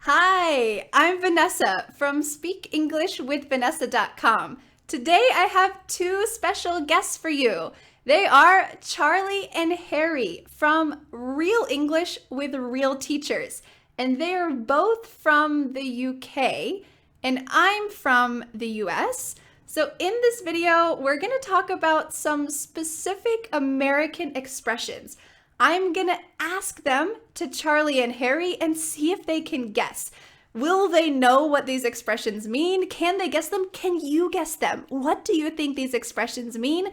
Hi, I'm Vanessa from speakenglishwithvanessa.com. Today I have two special guests for you. They are Charlie and Harry from Real English with Real Teachers. And they are both from the UK, and I'm from the US. So in this video, we're going to talk about some specific American expressions. I'm gonna ask them to Charlie and Harry and see if they can guess. Will they know what these expressions mean? Can they guess them? Can you guess them? What do you think these expressions mean?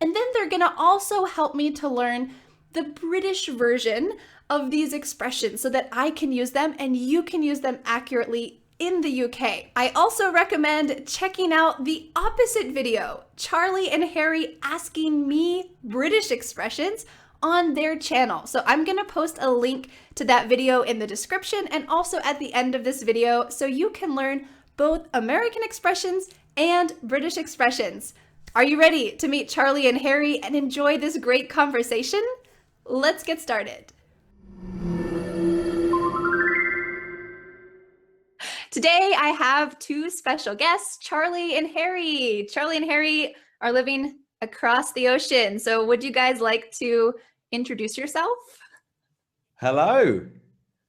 And then they're gonna also help me to learn the British version of these expressions so that I can use them and you can use them accurately in the UK. I also recommend checking out the opposite video, Charlie and Harry asking me British expressions on their channel. So I'm gonna post a link to that video in the description and also at the end of this video so you can learn both American expressions and British expressions. Are you ready to meet Charlie and Harry and enjoy this great conversation? Let's get started. Today I have two special guests, Charlie and Harry. Charlie and Harry are living across the ocean. So would you guys like to introduce yourself? Hello.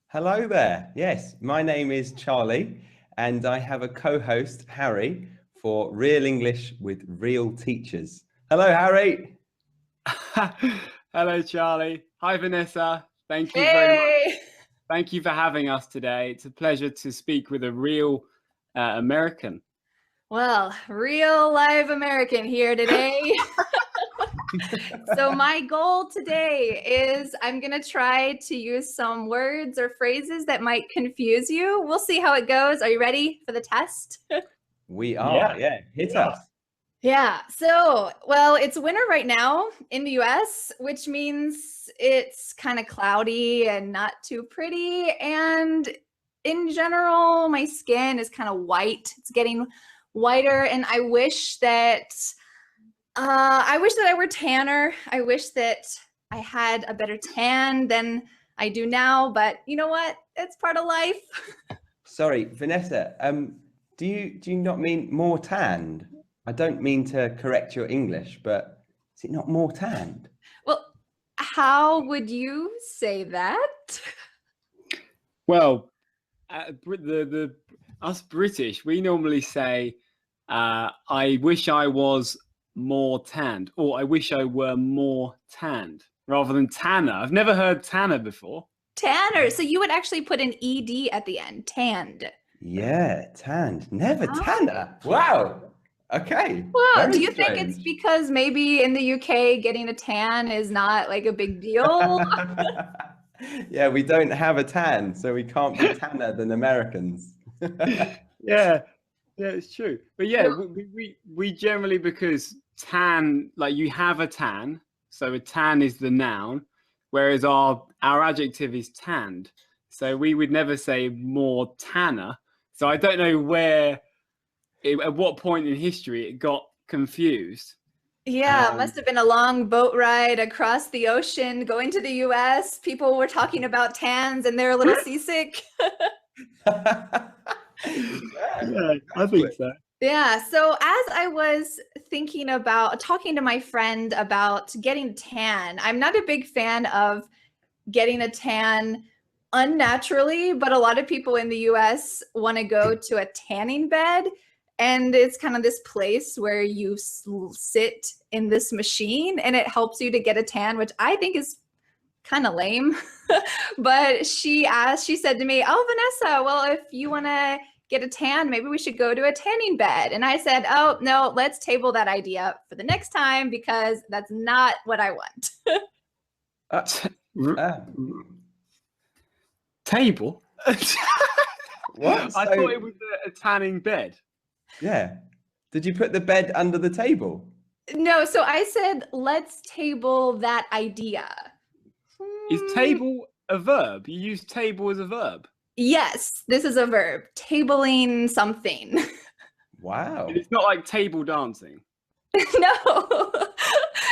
Hello there. Yes, my name is Charlie and I have a co-host, Harry, for Real English with Real Teachers. Hello, Harry. Hello, Charlie. Hi, Vanessa. Thank you very much. Thank you for having us today. It's a pleasure to speak with a real American. Well, real live American here today. So my goal today is I'm going to try to use some words or phrases that might confuse you. We'll see how it goes. Are you ready for the test? We are, yeah. Hit us. Yeah, so, well, it's winter right now in the US, which means it's kind of cloudy and not too pretty. And in general, my skin is kind of white. It's getting whiter, and I wish that I were tanner. I wish that I had a better tan than I do now, but you know what? It's part of life. Sorry, Vanessa, do you not mean more tanned? I don't mean to correct your English, but is it not more tanned? Well, how would you say that? Well, us British, we normally say, I wish I was more tanned, or I wish I were more tanned, rather than tanner. I've never heard tanner before. Tanner. So you would actually put an ED at the end, tanned. Yeah, tanned. Never tanner. Wow. Okay. Well, do you think it's because maybe in the UK getting a tan is not like a big deal? Yeah, we don't have a tan, so we can't be tanner than Americans. Yeah, it's true. But yeah, we generally, because tan, like you have a tan, so a tan is the noun, whereas our adjective is tanned. So we would never say more tanner. So I don't know at what point in history it got confused. Yeah, it must have been a long boat ride across the ocean going to the US. People were talking about tans and they're a little seasick. Yeah, I think so. Yeah, so as I was thinking about talking to my friend about getting tan, I'm not a big fan of getting a tan unnaturally, but a lot of people in the US want to go to a tanning bed. And it's kind of this place where you sit in this machine and it helps you to get a tan, which I think is kind of lame. But she said to me, "Oh, Vanessa, well, if you want to get a tan, maybe we should go to a tanning bed." And I said, "Oh, no, let's table that idea for the next time because that's not what I want." Table? What? I thought it was a tanning bed. Yeah. Did you put the bed under the table? No, so I said, let's table that idea. Is table a verb? You use table as a verb? Yes, this is a verb. Tabling something. Wow. It's not like table dancing. No.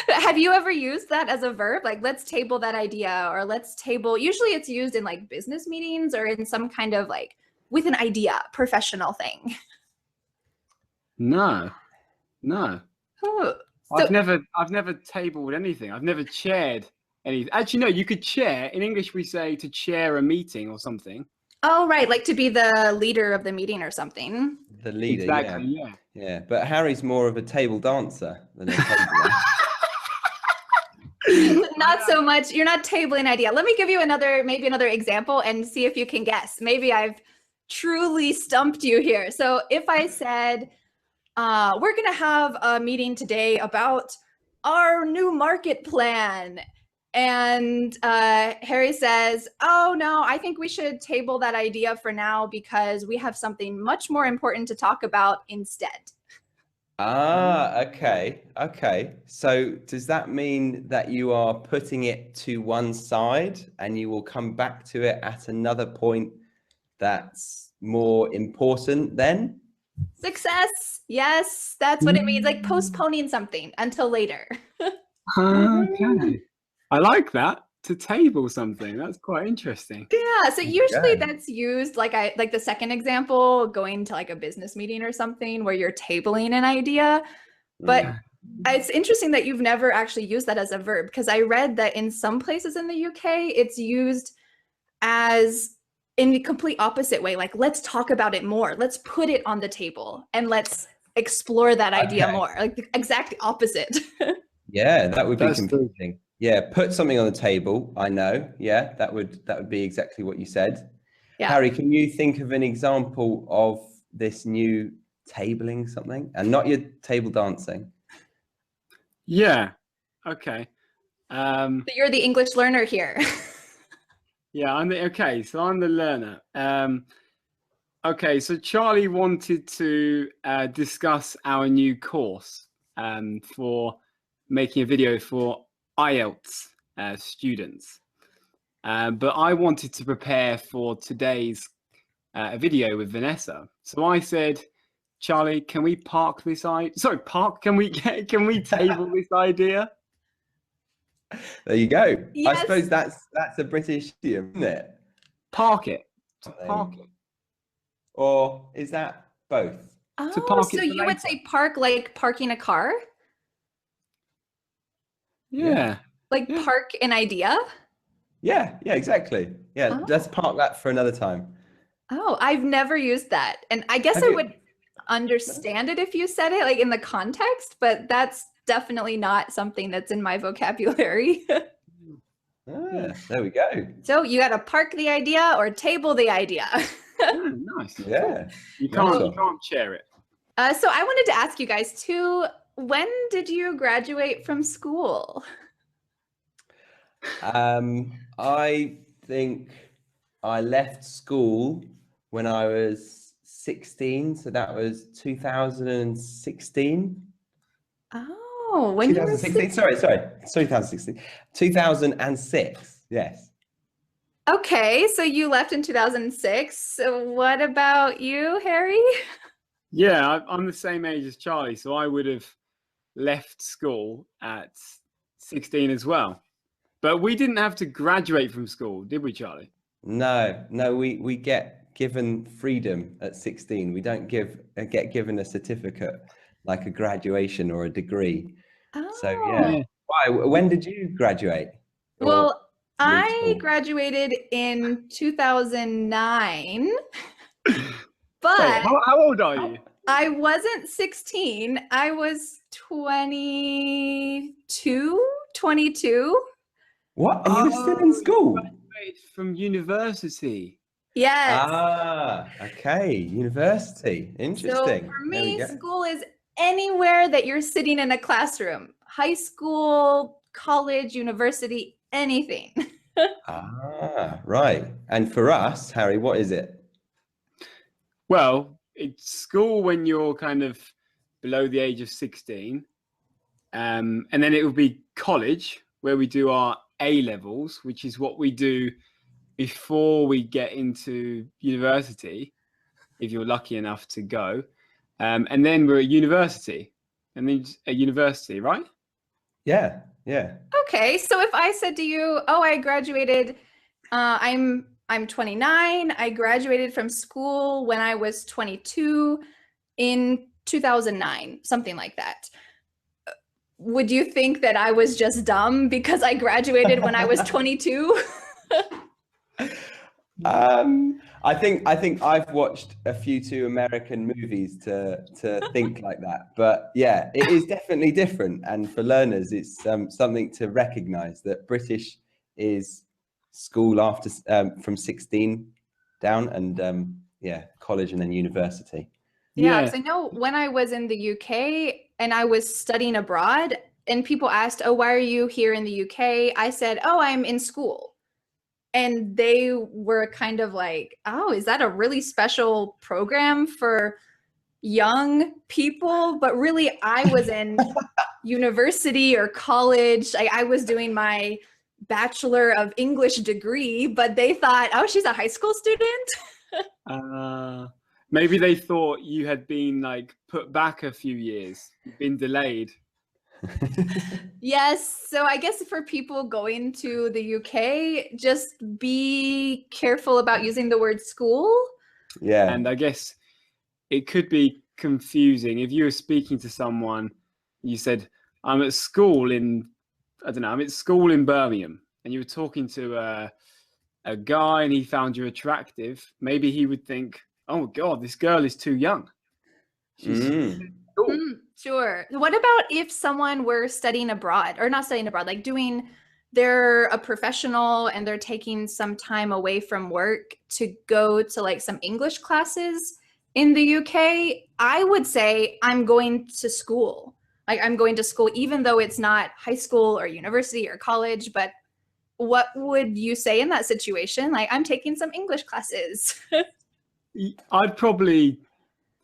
Have you ever used that as a verb? Like, let's table that idea, or let's table. Usually it's used in like business meetings or in some kind of like with an idea, professional thing? No. Oh, I've never tabled anything. I've never chaired anything. Actually, no, you could chair. In English, we say to chair a meeting or something. oh, right, like to be the leader of the meeting or something. The leader, Exactly, yeah. Yeah, but Harry's more of a table dancer than a tabler. Not so much. You're not tabling idea. Let me give you maybe another example and see if you can guess. Maybe I've truly stumped you here. So if I said, we're going to have a meeting today about our new market plan. And Harry says, oh, no, I think we should table that idea for now because we have something much more important to talk about instead. Ah, okay. So does that mean that you are putting it to one side and you will come back to it at another point that's more important then? Success. Yes, that's what it means. Like postponing something until later. Okay. I like that. To table something. That's quite interesting. Yeah, so usually that's used like the second example, going to like a business meeting or something where you're tabling an idea. But it's interesting that you've never actually used that as a verb, because I read that in some places in the UK it's used as in the complete opposite way, like let's talk about it more, let's put it on the table and let's explore that idea more, like the exact opposite. Yeah, that would be confusing. Yeah, put something on the table. I know. Yeah, that would be exactly what you said. Yeah. Harry, can you think of an example of this new tabling something and not your table dancing? Yeah. Okay. So you're the English learner here. Yeah, I'm the learner. Okay, so Charlie wanted to discuss our new course for making a video for IELTS students, but I wanted to prepare for today's video with Vanessa. So I said, Charlie, can we park this can we table this idea? There you go. Yes. I suppose that's a British idiom, isn't it? Park it. Park it. Or is that both? Oh, to park so you would say park like parking a car? Yeah. Like park an idea? Yeah, exactly. Yeah, let's park that for another time. Oh, I've never used that. And I guess I would understand it if you said it like in the context, but that's definitely not something that's in my vocabulary. There we go. So you got to park the idea or table the idea. Nice. Yeah. You can't share it. So I wanted to ask you guys too, when did you graduate from school? I think I left school when I was 16, so that was 2016. Oh, when 2016. You were 16? Sorry, 2016. 2006. Yes. Okay, so you left in 2006. So what about you, Harry? Yeah, I'm the same age as Charlie, so I would have left school at 16 as well. But we didn't have to graduate from school, did we, Charlie? No, we get given freedom at 16. We don't get given a certificate like a graduation or a degree. Oh. So yeah. Why? When did you graduate? Well, I graduated in 2009. But wait, how old are you? I wasn't 16. I was 22. What? And you were still in school? Graduated from university. Yes. Ah, okay. University. Interesting. So for me, school is anywhere that you're sitting in a classroom. High school, college, university, anything. Right. And for us, Harry, what is it? Well, it's school when you're kind of below the age of 16. And then it will be college, where we do our A levels, which is what we do before we get into university, if you're lucky enough to go. And then we're at university, and then at university, right? Yeah. Okay, so if I said to you, oh, I graduated, I'm I'm 29. I graduated from school when I was 22 in 2009, something like that. Would you think that I was just dumb because I graduated when I was 22? I think I've watched a few too American movies to think like that. But yeah, it is definitely different. And for learners, it's something to recognise that British is school after from 16 down, and yeah, college and then university. Yeah, because I know when I was in the UK and I was studying abroad, and people asked, "Oh, why are you here in the UK?" I said, "Oh, I'm in school." And they were kind of like, "Oh, is that a really special program for young people?" But really, I was in university or college. I was doing my Bachelor of English degree, but they thought, "Oh, she's a high school student." Maybe they thought you had been like put back a few years, been delayed. Yes, so I guess for people going to the UK, just be careful about using the word school. Yeah. And I guess it could be confusing if you were speaking to someone, you said, I'm at school in, I don't know, I'm at school in Birmingham, and you were talking to a guy and he found you attractive. Maybe he would think, oh God, this girl is too young. She's cool. Sure. What about if someone were studying abroad, or not studying abroad, like they're a professional and they're taking some time away from work to go to like some English classes in the UK? I would say I'm going to school. Like I'm going to school, even though it's not high school or university or college, but what would you say in that situation? Like, I'm taking some English classes. I'd probably,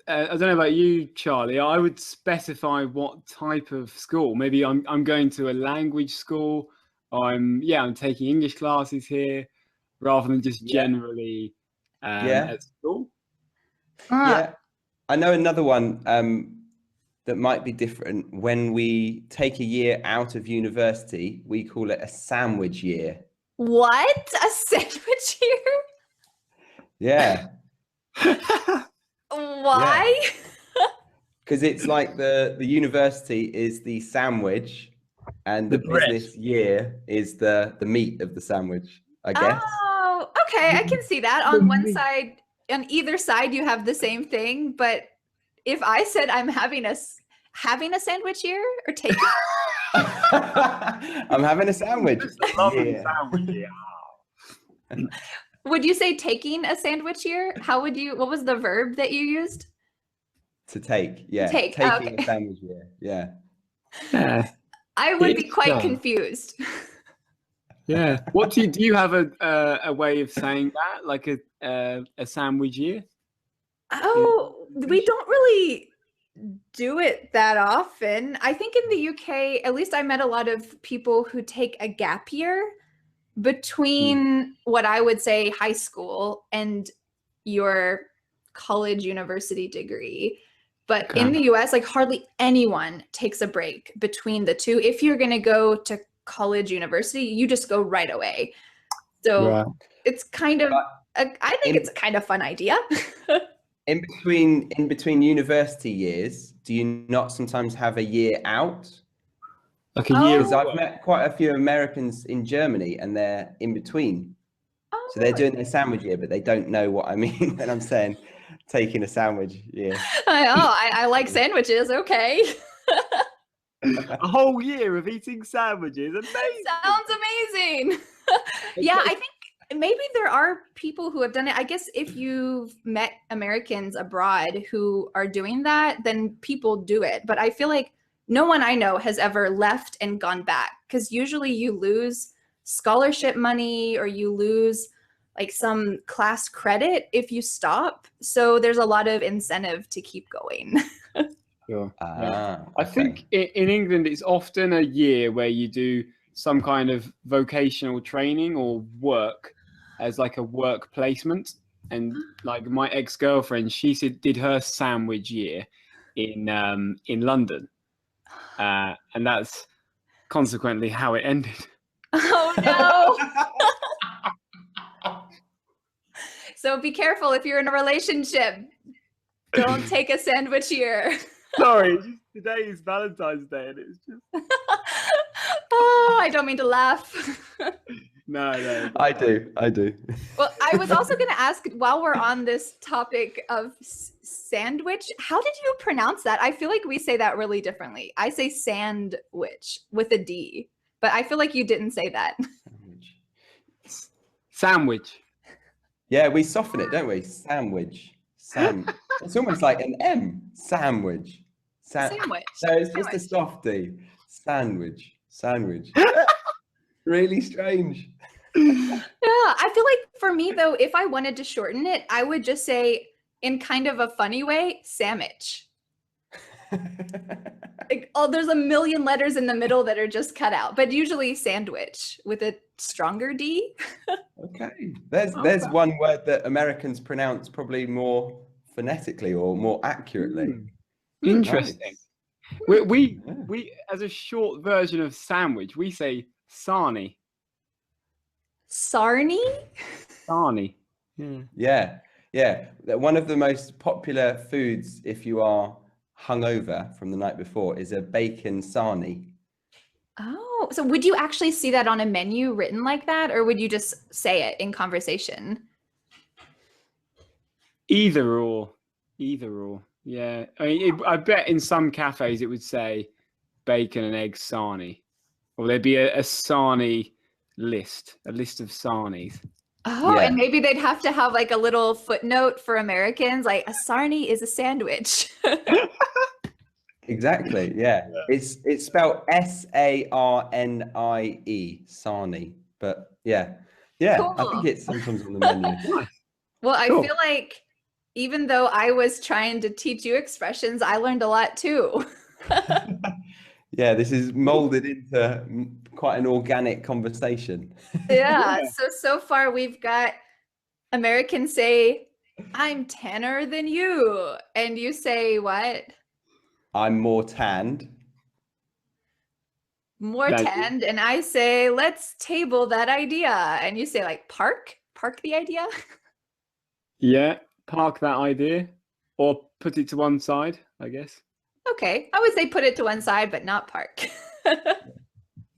I don't know about you, Charlie, I would specify what type of school. Maybe I'm going to a language school, or I'm taking English classes here, rather than just generally at school. Yeah, I know another one that might be different. When we take a year out of university, we call it a sandwich year. What? A sandwich year? Yeah. Why? Because it's like the university is the sandwich and the business year is the meat of the sandwich, I guess. Oh, okay. I can see that. On one side, on either side, you have the same thing. But if I said I'm having a sandwich here or taking I'm having a sandwich. Would you say taking a sandwich here? What was the verb that you used? To take, yeah. Taking a sandwich here, yeah. I would be quite confused. Yeah. What do you have a way of saying that, like a sandwich year? Oh, we don't really do it that often. I think in the UK, at least I met a lot of people who take a gap year between what I would say high school and your college university degree. But in the US, like hardly anyone takes a break between the two. If you're going to go to college university, you just go right away. So it's kind of, I think it's a kind of fun idea. In between university years, do you not sometimes have a year out? Like a year? Because I've met quite a few Americans in Germany and they're in between. So they're doing their sandwich year, but they don't know what I mean when I'm saying taking a sandwich year. I like sandwiches. Okay. A whole year of eating sandwiches. Amazing. Sounds amazing. Yeah, I think maybe there are people who have done it. I guess if you've met Americans abroad who are doing that, then people do it. But I feel like no one I know has ever left and gone back, because usually you lose scholarship money or you lose like some class credit if you stop. So there's a lot of incentive to keep going. Sure. I think in England, it's often a year where you do some kind of vocational training or work as like a work placement. And like my ex-girlfriend, she did her sandwich year in London. And that's consequently how it ended. Oh no. So be careful if you're in a relationship. Don't take a sandwich here. Sorry, today is Valentine's Day and it's just... Oh, I don't mean to laugh. No. I do. Well, I was also going to ask, while we're on this topic of sandwich, how did you pronounce that? I feel like we say that really differently. I say sandwich with a D, but I feel like you didn't say that. Sandwich. Yeah, we soften it, don't we? Sandwich. It's almost like an M. Sandwich. Sandwich. So it's just a soft D. Sandwich. Really strange. Yeah, I feel like for me though, if I wanted to shorten it, I would just say, in kind of a funny way, sandwich. Like, there's a million letters in the middle that are just cut out, but usually sandwich with a stronger D. Okay. There's one word that Americans pronounce probably more phonetically or more accurately. Interesting. Nice. We as a short version of sandwich, we say sarnie. Sarnie? Sarnie. Yeah. One of the most popular foods, if you are hungover from the night before, is a bacon sarnie. Oh, so would you actually see that on a menu written like that, or would you just say it in conversation? Either or. Yeah, I mean, I bet in some cafes it would say bacon and egg sarnie, or there'd be a sarnie list, a list of sarnies. Oh, Yeah. And maybe they'd have to have like a little footnote for Americans, like a sarnie is a sandwich. Exactly. Yeah. It's spelled Sarnie, sarnie. But yeah, Cool. I think it's sometimes on the menu. Well, I Cool. feel like even though I was trying to teach you expressions, I learned a lot too. Yeah, this is molded into quite an organic conversation. Yeah. So far we've got Americans say, I'm tanner than you. And you say what? I'm more tanned. More That- tanned. And I say, let's table that idea. And you say like, park the idea. Yeah, park that idea, or put it to one side, I guess. Okay. I would say put it to one side, but not park.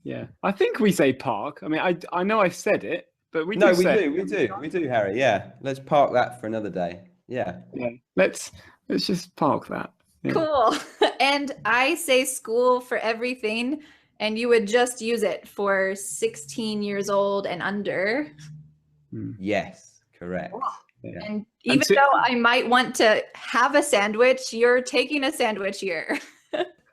Yeah, I think we say park. I mean, I know I said it, but we No, do we say do, Harry. Yeah, let's park that for another day. Yeah. Yeah, let's just park that. Yeah. Cool. And I say school for everything, and you would just use it for 16 years old and under. Yes, correct. Yeah. And even though I might want to have a sandwich, you're taking a sandwich here.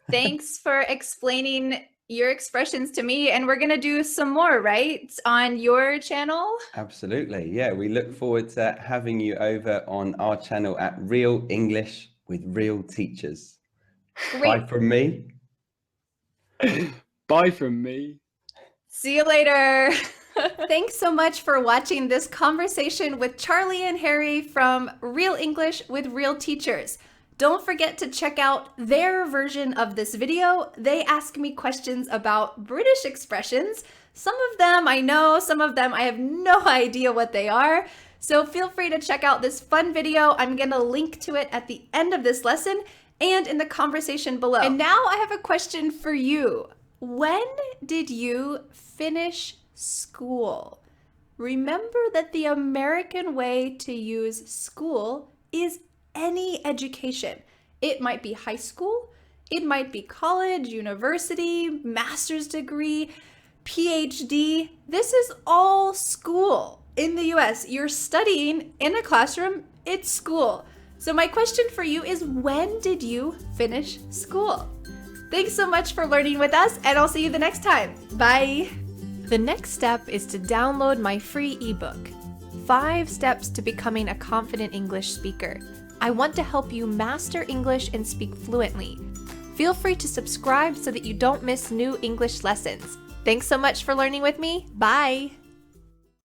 Thanks for explaining your expressions to me. And we're going to do some more, right? On your channel? Absolutely. Yeah, we look forward to having you over on our channel at Real English with Real Teachers. Great. Bye from me. Bye from me. See you later. Thanks so much for watching this conversation with Charlie and Harry from Real English with Real Teachers. Don't forget to check out their version of this video. They ask me questions about British expressions. Some of them I know, some of them I have no idea what they are. So feel free to check out this fun video. I'm going to link to it at the end of this lesson and in the conversation below. And now I have a question for you. When did you finish school? Remember that the American way to use school is any education. It might be high school, it might be college, university, master's degree, PhD. This is all school. In the US, you're studying in a classroom, it's school. So my question for you is, when did you finish school? Thanks so much for learning with us, and I'll see you the next time. Bye. The next step is to download my free ebook, 5 Steps to Becoming a Confident English Speaker. I want to help you master English and speak fluently. Feel free to subscribe so that you don't miss new English lessons. Thanks so much for learning with me. Bye.